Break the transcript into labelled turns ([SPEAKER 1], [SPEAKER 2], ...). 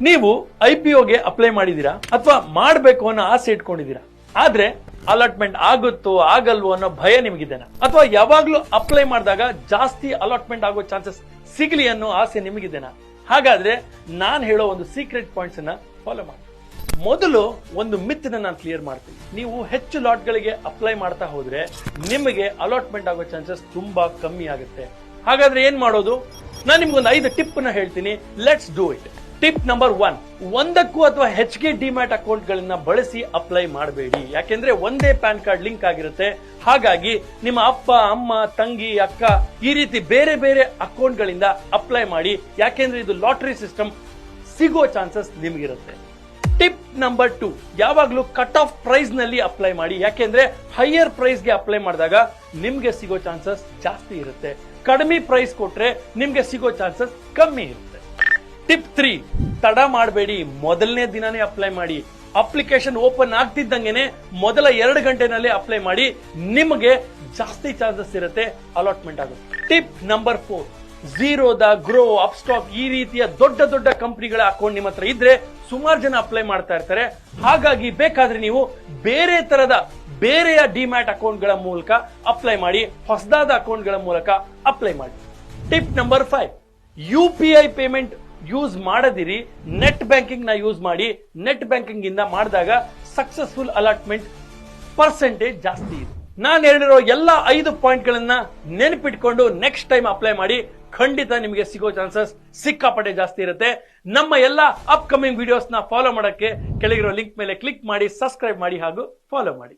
[SPEAKER 1] ನೀವು IPOಗೆ ಅಪ್ಲೈ ಮಾಡಿದೀರಾ ಅಥವಾ ಮಾಡಬೇಕು ಅನ್ನೋ ಆಸೆ ಇಟ್ಕೊಂಡಿದ್ದೀರಾ, ಆದ್ರೆ ಅಲಾಟ್ಮೆಂಟ್ ಆಗುತ್ತೋ ಆಗಲ್ವೋ ಅನ್ನೋ ಭಯ ನಿಮಗಿದೆನಾ? ಅಥವಾ ಯಾವಾಗ್ಲೂ ಅಪ್ಲೈ ಮಾಡಿದಾಗ ಜಾಸ್ತಿ ಅಲಾಟ್ಮೆಂಟ್ ಆಗೋ ಚಾನ್ಸಸ್ ಸಿಗ್ಲಿ ಅನ್ನೋ ಆಸೆ ನಿಮಗಿದೆನಾ? ಹಾಗಾದ್ರೆ ನಾನ್ ಹೇಳೋ ಒಂದು ಸೀಕ್ರೆಟ್ ಪಾಯಿಂಟ್ಸ್ ಅನ್ನ ಫಾಲೋ ಮಾಡಿ. ಮೊದಲು ಒಂದು ಮಿತ್ ನಾನು ಕ್ಲಿಯರ್ ಮಾಡ್ತೀನಿ. ನೀವು ಹೆಚ್ಚು ಲಾಟ್ ಗಳಿಗೆ ಅಪ್ಲೈ ಮಾಡ್ತಾ ಹೋದ್ರೆ ನಿಮಗೆ ಅಲಾಟ್ಮೆಂಟ್ ಆಗೋ ಚಾನ್ಸಸ್ ತುಂಬಾ ಕಮ್ಮಿ ಆಗುತ್ತೆ. ಹಾಗಾದ್ರೆ ಏನ್ ಮಾಡೋದು? ನಾನು ನಿಮ್ಗೊಂದು 5 ಟಿಪ್ ನ ಹೇಳ್ತೀನಿ. Let's do it. Tip number 1, ಒಂದಕ್ಕೂ ಅಥವಾ ಹೆಚ್ಚಿಗೆ ಡಿಮ್ಯಾಟ್ ಅಕೌಂಟ್ ಗಳನ್ನ ಬಳಸಿ ಅಪ್ಲೈ ಮಾಡಬೇಡಿ. ಯಾಕೆಂದ್ರೆ ಒಂದೇ ಪ್ಯಾನ್ ಕಾರ್ಡ್ ಲಿಂಕ್ ಆಗಿರುತ್ತೆ. ಹಾಗಾಗಿ ನಿಮ್ಮ ಅಪ್ಪ, ಅಮ್ಮ, ತಂಗಿ, ಅಕ್ಕ ಈ ರೀತಿ ಬೇರೆ ಬೇರೆ ಅಕೌಂಟ್ ಗಳಿಂದ ಅಪ್ಲೈ ಮಾಡಿ. ಯಾಕೆಂದ್ರೆ ಇದು ಲಾಟರಿ ಸಿಸ್ಟಮ್, ಸಿಗೋ ಚಾನ್ಸಸ್ ನಿಮ್ಗಿರುತ್ತೆ. ಟಿಪ್ ನಂಬರ್ 2, ಯಾವಾಗ್ಲೂ ಕಟ್ ಆಫ್ ಪ್ರೈಸ್ ನಲ್ಲಿ ಅಪ್ಲೈ ಮಾಡಿ. ಯಾಕೆಂದ್ರೆ ಹೈಯರ್ ಪ್ರೈಸ್ ಗೆ ಅಪ್ಲೈ ಮಾಡಿದಾಗ ನಿಮ್ಗೆ ಸಿಗೋ ಚಾನ್ಸಸ್ ಜಾಸ್ತಿ ಇರುತ್ತೆ. ಕಡಿಮೆ ಪ್ರೈಸ್ ಕೊಟ್ರೆ ನಿಮ್ಗೆ ಸಿಗೋ ಚಾನ್ಸಸ್ ಕಮ್ಮಿ ಇರುತ್ತೆ. ಟಿಪ್ 3, ತಡ ಮಾಡಬೇಡಿ, ಮೊದಲನೇ ದಿನಾನೇ ಅಪ್ಲೈ ಮಾಡಿ. ಅಪ್ಲಿಕೇಶನ್ ಓಪನ್ ಆಗ್ತಿದ್ದಂಗೆನೆ ಮೊದಲ 2 ಗಂಟೆನಲ್ಲಿ ಅಪ್ಲೈ ಮಾಡಿ. ನಿಮಗೆ ಜಾಸ್ತಿ ಚಾನ್ಸಸ್ ಇರುತ್ತೆ ಅಲಾಟ್ಮೆಂಟ್ ಆಗುತ್ತೆ. ಟಿಪ್ ನಂಬರ್ 4, ಝೀರೋದ, ಗ್ರೋ, ಅಪ್ಸ್ಟಾಕ್ ಈ ರೀತಿಯ ದೊಡ್ಡ ದೊಡ್ಡ ಕಂಪನಿಗಳ ಅಕೌಂಟ್ ನಿಮ್ಮ ಹತ್ರ ಇದ್ರೆ ಸುಮಾರು ಜನ ಅಪ್ಲೈ ಮಾಡ್ತಾ ಇರ್ತಾರೆ. ಹಾಗಾಗಿ ಬೇಕಾದ್ರೆ ನೀವು ಬೇರೆಯ ಡಿಮ್ಯಾಟ್ ಅಕೌಂಟ್ ಗಳ ಮೂಲಕ ಅಪ್ಲೈ ಮಾಡಿ, ಹೊಸದಾದ ಅಕೌಂಟ್ ಗಳ ಮೂಲಕ ಅಪ್ಲೈ ಮಾಡಿ. Tip number 5, UPI payment use ಮಾಡದಿರಿ, ನೆಟ್ ಬ್ಯಾಂಕಿಂಗ್ ನ ಯೂಸ್ ಮಾಡಿ. ನೆಟ್ ಬ್ಯಾಂಕಿಂಗ್ ಇಂದ ಮಾಡಿದಾಗ ಸಕ್ಸಸ್ಫುಲ್ ಅಲಾಟ್ಮೆಂಟ್ ಪರ್ಸೆಂಟೇಜ್ ಜಾಸ್ತಿ ಇದೆ. ನಾನು ಹೇಳಿರೋ ಎಲ್ಲಾ 5 ಪಾಯಿಂಟ್ ಗಳನ್ನ ನೆನಪಿಟ್ಕೊಂಡು ನೆಕ್ಸ್ಟ್ ಟೈಮ್ ಅಪ್ಲೈ ಮಾಡಿ. ಖಂಡಿತ ನಿಮಗೆ ಸಿಗೋ ಚಾನ್ಸಸ್ ಸಿಕ್ಕಾಪಟ್ಟೆ ಜಾಸ್ತಿ ಇರುತ್ತೆ. ನಮ್ಮ ಎಲ್ಲಾ ಅಪ್ಕಮಿಂಗ್ ವಿಡಿಯೋಸ್ ನ ಫಾಲೋ ಮಾಡಕ್ಕೆ ಕೆಳಗಿರೋ ಲಿಂಕ್ ಮೇಲೆ ಕ್ಲಿಕ್ ಮಾಡಿ, ಸಬ್ಸ್ಕ್ರೈಬ್ ಮಾಡಿ ಹಾಗೂ ಫಾಲೋ ಮಾಡಿ.